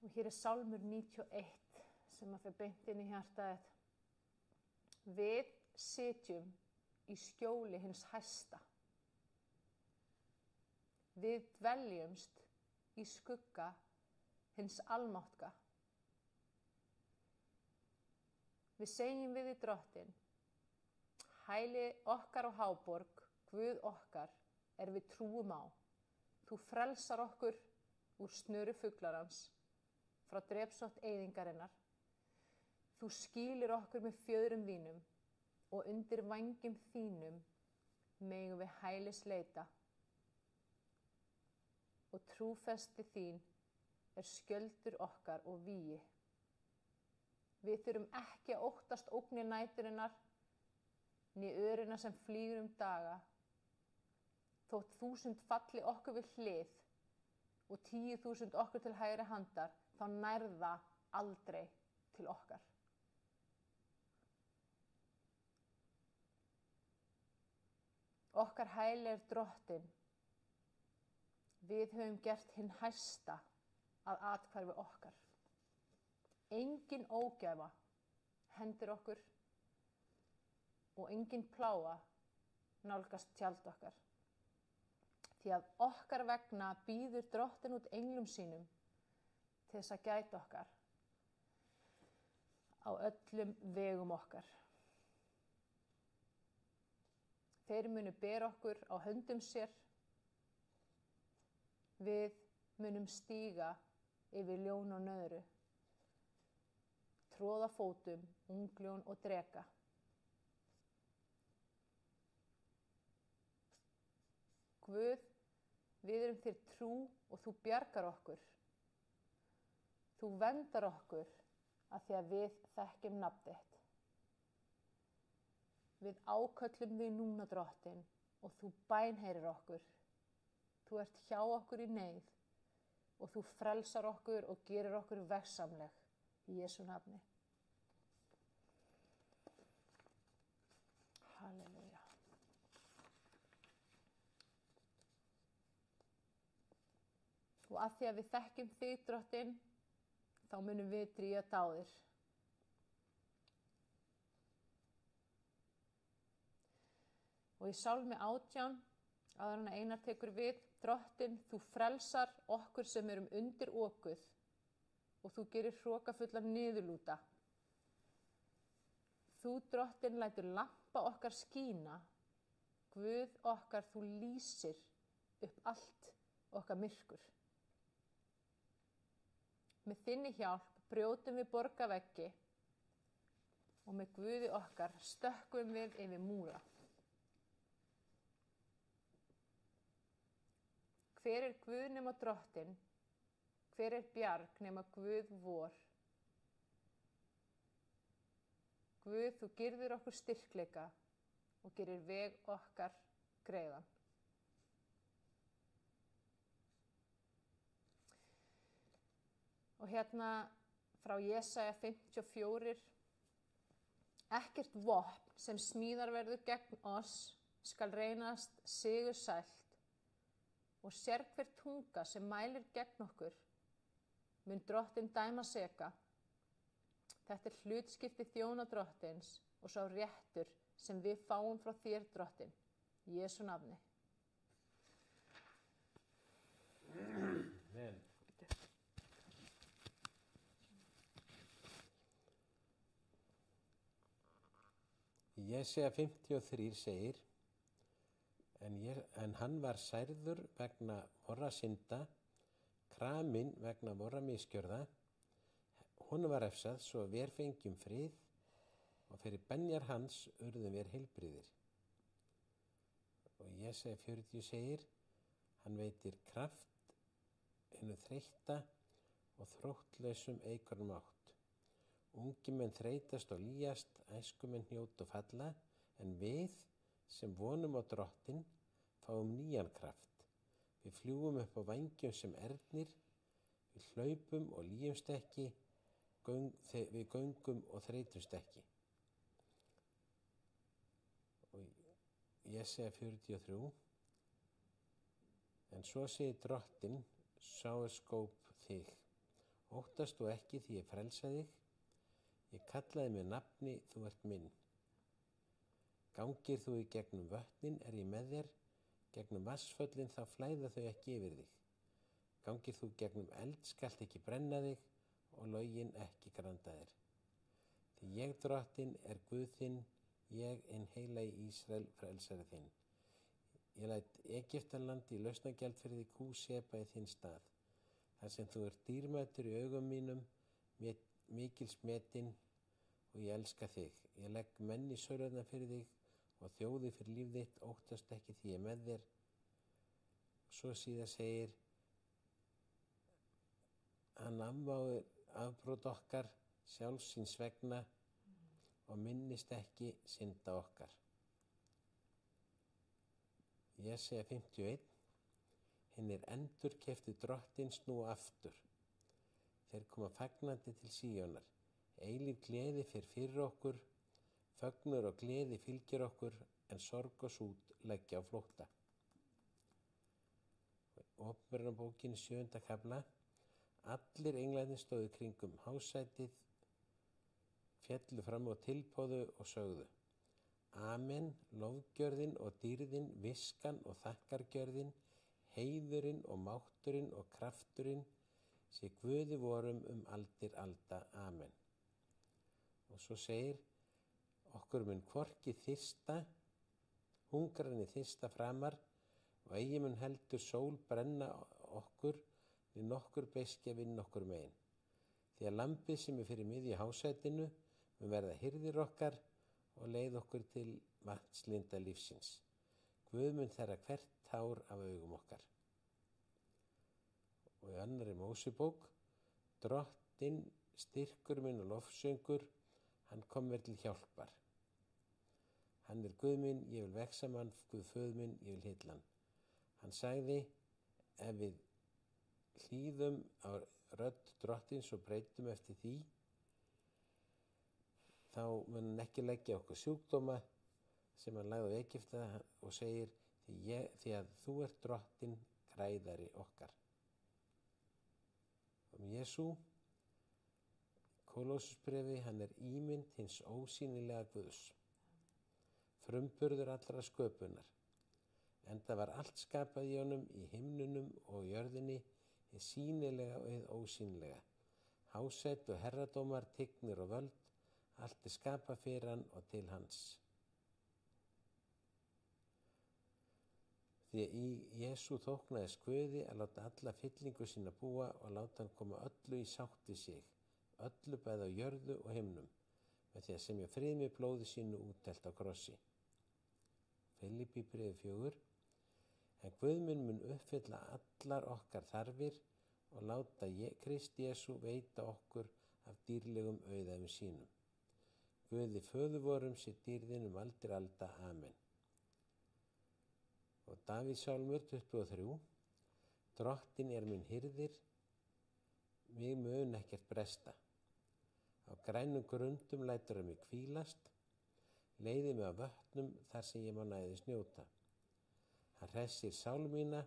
A: Og hér er Sálmur 91 sem að fer beint inn í hjartað þitt. Við sitjum í skjóli hins hæsta. Við dveljumst í skugga hins almáttuga. Við segjum við í Drottinn, hæli okkar og háborg, Guð okkar er við trúum á. Þú frelsar okkur úr snöru fuglarans, frá drepsótt eyðingarinnar. Þú skýlir okkur með fjöðrum þínum og undir vængjum þínum megum við hælis leita. Og trúfesti þín er skjöldur okkar og vígi. Við þurfum ekki að óttast ógnir næturinnar, né örina sem flýgur daga. Þótt 1000 falli okkur við hlið og 10.000 okkur til hægri handar, þá nærða aldrei til okkar. Okkar hæli er Drottinn. Við höfum gert hinn hæsta að athvarfi okkar. Engin ógæfa hendir okkur og engin plága nálgast tjald okkar. Því að okkar vegna býður Drottinn út englum sínum til þess að gæta okkar á öllum vegum okkar. Þeir munu bera okkur á höndum sér. Við munum stíga yfir ljón og nöðru, tróða fótum, ungljón og dreka. Guð, við erum þér trú og þú bjargar okkur. Þú verndar okkur af því að við þekkjum nafn þitt. Við áköllum þig núna, Drottinn, og þú bænheyrir okkur. Þú ert hjá okkur í neyð og þú frelsar okkur og gerir okkur vegsamleg í Jesú nafni. Halleluja. Og af því að við þekkjum þig, Drottinn, þá munum við drífa dáðir. Og í Sálmi 18, áður en Einar tekur við, Drottinn, þú frelsar okkur sem erum undir okuð og þú gerir hrokafullan niðurlúta. Þú, Drottinn, lætur lampa okkar skína. Guð okkar, þú lýsir upp allt okkar myrkur. Með þinni hjálp brjótum við borgarveggi og með Guði okkar stökkvum við yfir múra. Hver er Guð nema Drottinn? Hver er bjarg nema Guð vor? Guð, þú girðir okkur styrkleika og gerir veg okkar greiðan. Og hérna frá Jesaja 54. Ekkert vopn sem smíðar verður gegn oss skal reynast sigursælt og sérhver tunga sem mælir gegn okkur mun Drottinn dæma seka. Þetta er hlutskipti þjóna Drottins og sá réttur sem við fáum frá þér, Drottinn, í Jesú nafni.
B: Amen. Í Jesaja 53 segir, en hann var særður vegna vorra synda, kraminn vegna vorra misgjörða, honum var refsað svo vér fengjum frið og fyrir benjar hans urðum vér heilbrigðir. Og Jesaja 40 segir, hann veitir kraft hinu þreytta og þróttlausum eikur mátt. Ungi menn þreytast og lýjast, æskumenn hnjóta og falla, en við sem vonum á Drottinn fáum nýjan kraft. Við fljúgum upp á vængjum sem ernir, við hlaupum og lýjumst ekki, við göngum og þreytumst ekki. Og Jesaja 43. En svo segir Drottinn, sá skóp þig. Óttast þú ekki því ég frelsa þig. Ég kallaði með nafni, þú ert minn. Gangir þú í gegnum vötnin, er ég með þér. Gegnum vatnsföllin þá flæða þau ekki yfir þig. Gangir þú gegnum eld, skalt ekki brenna þig og login ekki granda þér. Því ég Drottinn er Guð þinn, ég hinn heilagi Ísrael frelsari þinn. Ég læt Egyptaland í lausnagjald fyrir því Kúseba í þinn stað. Þar sem þú ert dýrmætur í augum mínum, mikils metinn og ég elska þig. Ég legg menn í saurarnar fyrir þig og þjóði fyrir líf þitt, óttast ekki því ég með þér. Svo síðan segir, hann afmáir afbrot okkar sjálfs síns vegna og minnist ekki synda okkar. Jesaja 51. Hinnir endurkeyptu Drottins nú aftur. Þeir koma fagnandi til Síónar. Eilíf gleði fer fyrir okkur, fögnur og gleði fylgir okkur, en sorg og sút leggja á flótta. Opinberunarbókin 7. kafla. Allir englarnir stóðu kringum hásætið, féllu fram á tilboðu og sögðu: Amen, lofgjörðin og dýrðin, viskan og þakkargjörðin, heiðurinn og mátturinn og krafturinn sé Guði vorum aldir alda. Amen. Og svo segir, okkur mun hvorki þyrsta, hungranni þyrsta framar og eigi mun heldur sól brenna okkur, við nokkur beiskja vinn okkur megin. Því að lambið sem er fyrir miðju hásætinu mun verða hirðir okkar og leið okkur til vatnslinda lífsins. Guð mun þerra hvert tár af augum okkar. Og í annarri Mósebók, Drottinn styrkur minn og lofsöngur, hann kom mér til hjálpar. Hann er Guð minn, ég vil vexa mann, Guð föð minn, ég vil hylla hann. Hann sagði, ef við hlýðum á rödd Drottins og breytum eftir því, þá mun hann ekki leggja okkur sjúkdóma sem hann lagði á Egypta og segir, því að þú ert Drottinn, græðari okkar. Jesú, Kólósusbrefi, hann er ímynd hins ósýnilega Guðs, frumburður allra sköpunar. Enda var allt skapað í honum í himnunum og jörðinni, hið sýnilega og hið ósýnilega. Hásætt og herradómar, tignir og völd, allt er skapað fyrir hann og til hans. Því í Jesú þóknaðist Guði að láta alla fyllingu sína búa og láta hann koma öllu í sátt við sig, öllu bæði á jörðu og himnum, með því að semja frið með blóði sínu útdelt á krossi. Filippí bréf 4. En Guð minn mun uppfylla allar okkar þarfir og láta Krist Jesú veita okkur af dýrlegum auðæfum sínum. Guði föður vorum sé dýrðin aldir alda. Amen. Og Davíðssálmur 23. Drottinn er minn hirðir, mig mun ekkert bresta. Á grænum grundum lætur hann mig hvílast, leiði mig á vötnum þar sem ég má næðis njóta. Hann hressir sál mína,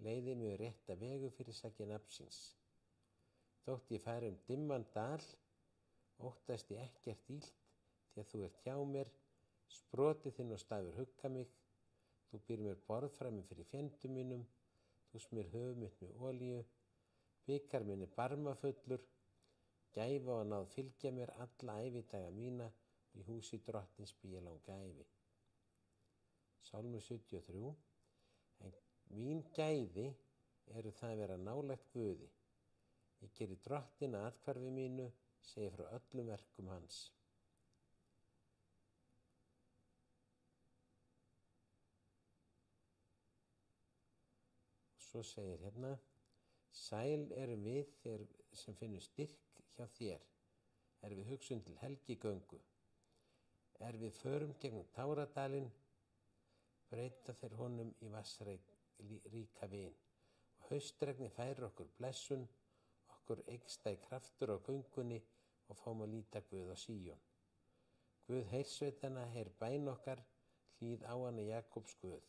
B: leiði mig rétta vegu fyrir sakir nafnsins. Þótt ég færi dimman dal, óttast ég ekkert illt, því að þú ert hjá mér, sproti þinn og stafur hugga mig. Þú býr mér borð frammi fyrir fjendum mínum, þú smyr höfuð mitt með olíu, bikar minn er barmafullur, gæfa og náð fylgja mér alla ævidaga mína, í húsi Drottins bý ég langa ævi. Sálmur 73. En mín gæði eru það að vera nálægt Guði. Ég geri Drottinn að athvarfi mínu, segi frá öllum verkum hans. Svo segir hérna, sæl erum við þeir sem finnum styrk hjá þér, við hugsun til helgigöngu, við förum gegnum Táradalinn, breyta þeir honum í vatnsríka vin, og haustregni færir okkur blessun, okkur eyksta í kraftur á göngunni og fáum að líta Guð á Síón. Guð heyrsveitana, heyr bæn okkar, hlýð á hana Jakobs Guð.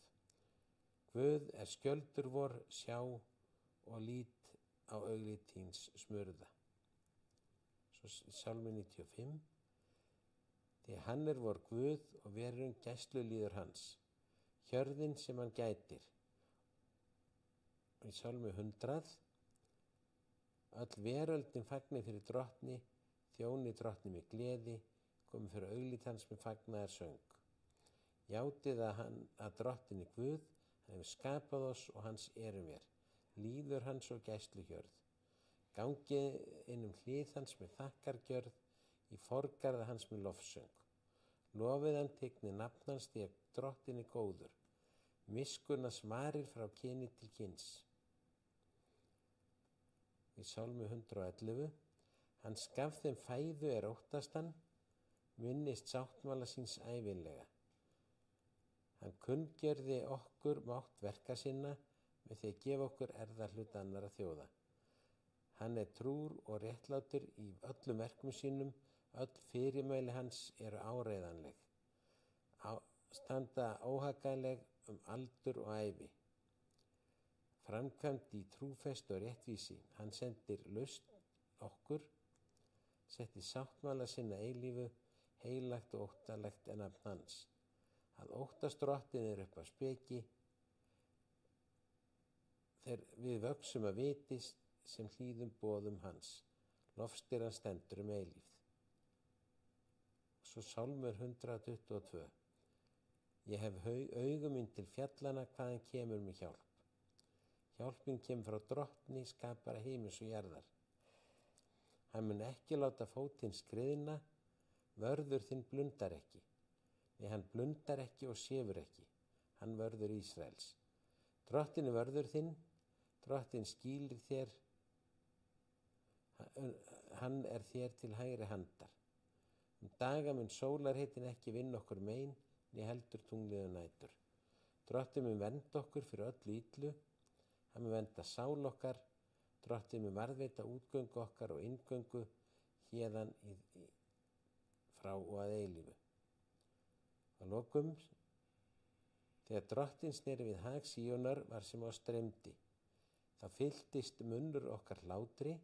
B: Guð er skjöldur vor, sjá og lít á auglít þíns smurða. Svo Sálmi 95. Því hann er vor Guð og verum gæslu líður hans, hjörðin sem hann gætir. Í Sálmi 100. Öll veröldin fagni fyrir drottni, þjóni drottni með gleði, komi fyrir auglít hans með fagnaðar söng. Játið að drottin er Guð, hann hefur skapað oss og hans erum vér, líður hans og gæsluhjörð. Gangið innum hlið hans með þakkargjörð, í forgarða hans með lofsöng. Lofið hann tignið nafn hans því að drottin er góður, miskunnas varir frá kyni til kyns. Í Sálmi 111. Hann gaf þeim fæðu er óttast hann, minnist sáttmála síns ævinlega. Hann kunngjörði okkur mátt verka sinna með því að gefa okkur erfðahlut annarra þjóða. Hann er trúr og réttlátur í öllum verkum sínum, öll fyrirmæli hans eru áreiðanleg. Standa óhagganleg aldur og ævi. Framkvæmd í trúfestu og réttvísi. Hann sendir lausn okkur, setti sáttmála sinna eilífu, heilagt og óttalegt en nafn hans. Að óttast drottin er upp á speki, þegar við vöxum að vitist sem hlýðum boðum hans. Lofstýran stendur eilífð. Svo Sálmur 122. Ég hef augu mín til fjallana, hvaðan kemur mér hjálp. Hjálp mín kemur frá drottni, skapara heimis og jarðar. Hann mun ekki láta fótinn skriðna, vörður þinn blundar ekki. Nei, hann blundar ekki og sefur ekki. Hann vörður Ísraels. Drottin er vörður þinn, drottin skýlir þér, hann er þér til hægri handar. Daga mun sólarheitin ekki vinna okkur mein, né heldur tunglið og nætur. Drottin mun vernda okkur fyrir öllu illu, hann mun vernda sál okkar, drottin mun varðveita útgöngu okkar og inngöngu héðan frá og að eilífu. Að lokum, þegar drottin sneri við hag Síonar var sem á streymdi. Þá fylltist munnur okkar hlátri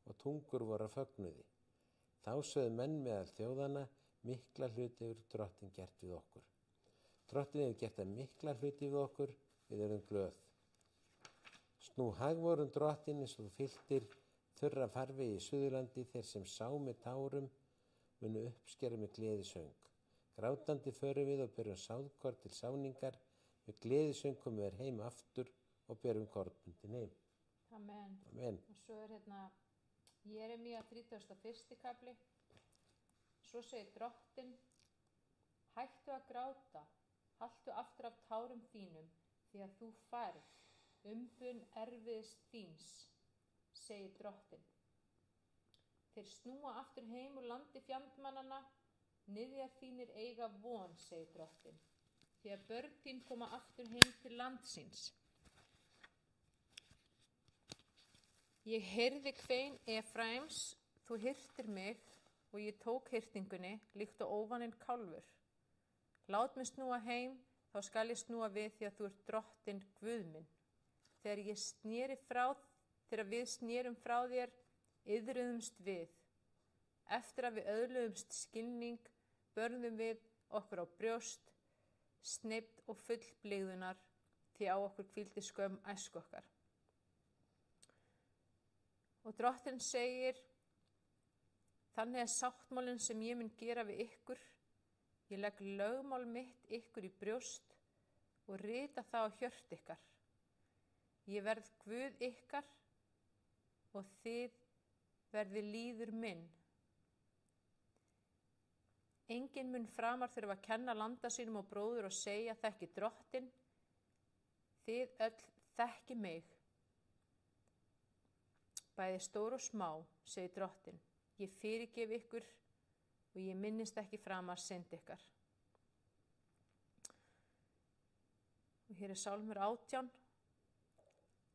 B: og tungur voru að fögnuði. Þá sögðu menn meðal þjóðana, mikla hluti hefur drottin gert við okkur. Drottin hefur gert að mikla hluti við okkur, við erum glöð. Snú hag vorum drottin eins og þú fylltir þurra farvegi í Suðurlandi, þeir sem sá með tárum munu uppskera með gleðisöng. Grátandi förum við og berum sáðkorn til sáningar, með gleðisöng komum við heim aftur og berum kornbundin heim.
A: Amen.
B: Amen.
A: Og svo er Jeremía 31. kafli. Svo segir drottin, hættu að gráta, haltu aftur af tárum þínum, því að þú færð, umbun erfiðist þíns, segir drottin. Þeir snúa aftur heim úr landi fjandmannanna, niðjar þínir eiga von, segir drottin, því að börn þín koma aftur heim til landsins. Ég heyrði kvein Efraims, þú hirtir mig og ég tók hirtingunni líkt og óvaninn kálfur. Lát mig snúa heim, þá skal ég snúa við því að þú ert drottin Guð minn. Þegar við snérum frá þér, iðruðumst við. Eftir að við öðluðumst skilning, börðum við okkur á brjóst, sneypt og full blygðunar, því á okkur hvíldi skömm æsku okkar. Og drottin segir, þannig er sáttmálinn sem ég mun gera við ykkur. Ég legg lögmál mitt ykkur í brjóst og rita það á hjört ykkar. Ég verð Guð ykkar og þið verði líður minn. Enginn mun framar þurfa að kenna landa sínum og bróður og segja þekki drottin. Þið öll þekki mig. Bæði stór og smá, segir drottin. Ég fyrirgef ykkur og ég minnist ekki framar synd ykkar. Og hér er Sálmur 18.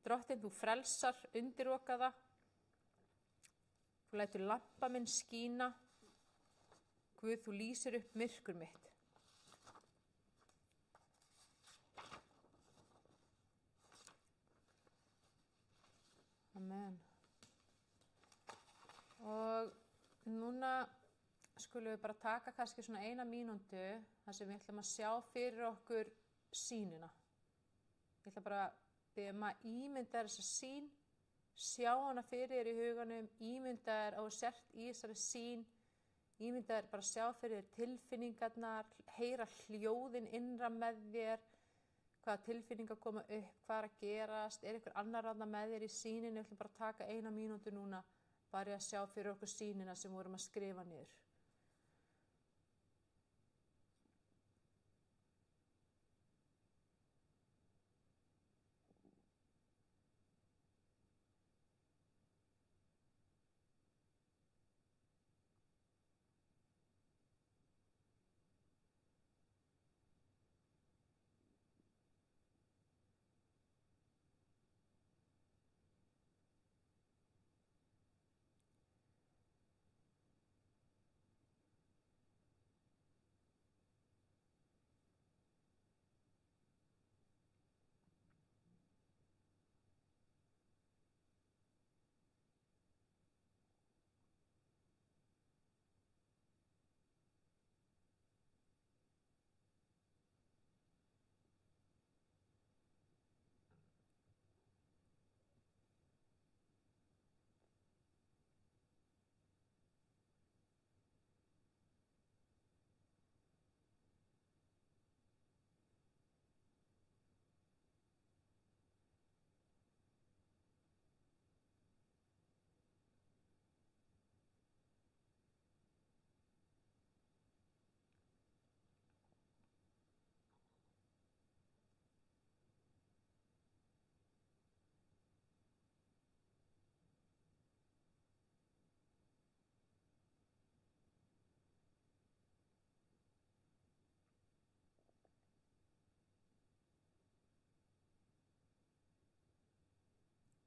A: Drottin, þú frelsar undirokaða. Þú lætur lampa minn skína. Guð, þú lýsir upp myrkur mitt. Núna skulum við bara taka kannski svona 1 mínútu þar sem við ætlum að sjá fyrir okkur sýnina. Ég ætla bara að biðja að ímynda þessa sýn, sjá hana fyrir þér í huganum, ímynda þér að þú sért í þessari sýn, ímynda þér bara að sjá fyrir þér tilfinningarnar, heyra hljóðin innra með þér, hvaða tilfinningar koma upp, hvað er að gerast, er einhver annar þarna með þér í sýninu. Ég ætlum bara að taka 1 mínútu núna bara að sjá fyrir okkur sýnina sem vorum að skrifa niður.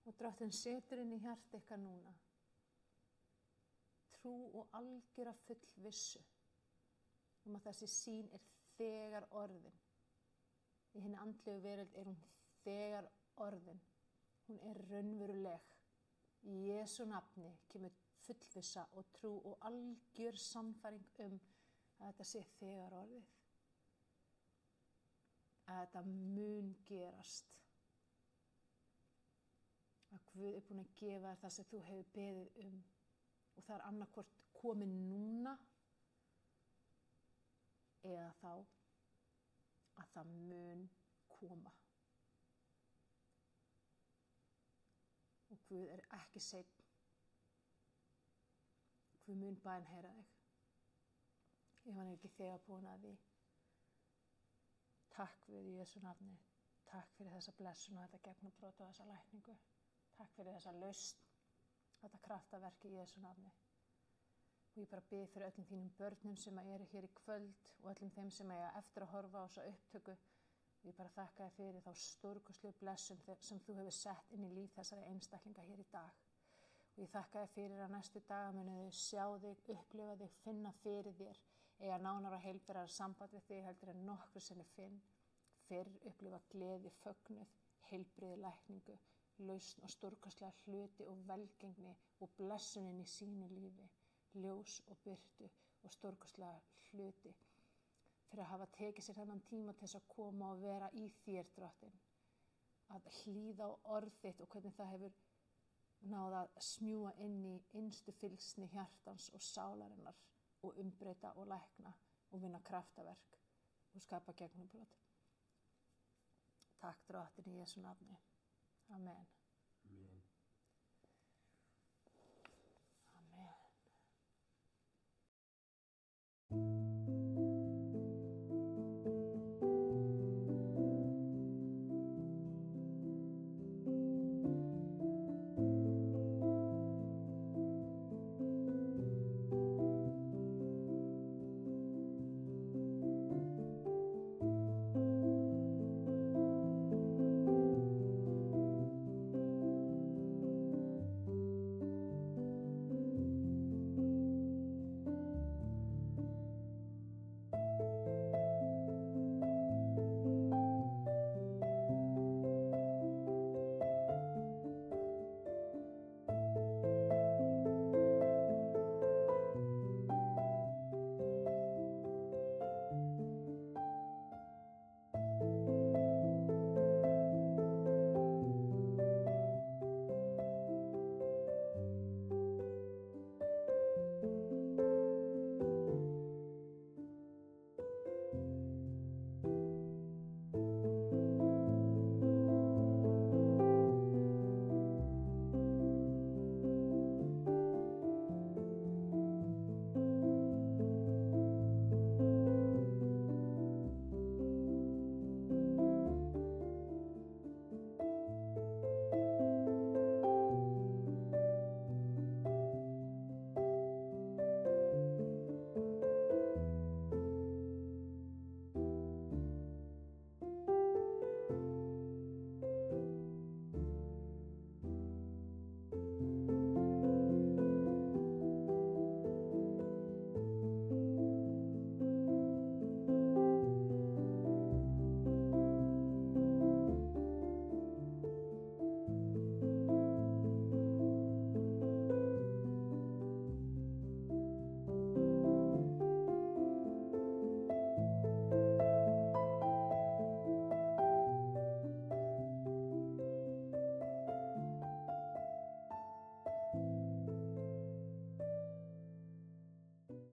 A: Og Drottinn setur inn í hjarta ykkar núna trú og algjöra fullvissu að þessi sýn er þegar orðin. Í hinni andlegu veröld er hún þegar orðin. Hún er raunveruleg. Í Jesú nafni kemur fullvissa og trú og algjör sannfæring að þetta sé þegar orðið. Að þetta mun gerast. Að Guð er búinn að gefa þér það sem þú hefur beðið og það er annaðhvort komið núna eða þá að það mun koma. Og Guð er ekki seinn. Guð mun bænheyra þig. Ef hann er ekki þegar búinn að því. Takk Guð í Jesú nafni. Takk fyrir þessa blessun og þetta gegnumbrot og þessa lækningu. Takk fyrir þessa lausn, þetta kraftaverk í Jesú nafni. Og ég bara bið fyrir öllum þínum börnum sem eru hér í kvöld og öllum þeim sem eiga eftir að horfa á þessa upptöku. Og ég bara þakka þér fyrir þá stórkostlegu blessun sem þú hefur sett inn í líf þessara einstaklinga hér í dag. Og ég þakka þér fyrir að næstu daga munu þau sjá þig, upplifa þig, finna fyrir þér, eiga nánara heilbrigðara samband við þig heldur en nokkru sinni fyrr upplifa gleði, fögnuð, heilbrigði, lækningu, lausn og stórkostlega hluti og velgengni og blessunin í sínu lífi, ljós og birtu og stórkostlega hluti fyrir að hafa tekið sér þennan tíma til þess að koma og vera í þér, Drottinn, að hlýða á orð þitt og hvernig það hefur náð að smjúga inn í innstu fylgsni hjartans og sálarinnar og umbreyta og lækna og vinna kraftaverk og skapa gegnumbrot. Takk Drottinn í Jesú nafni. Amen.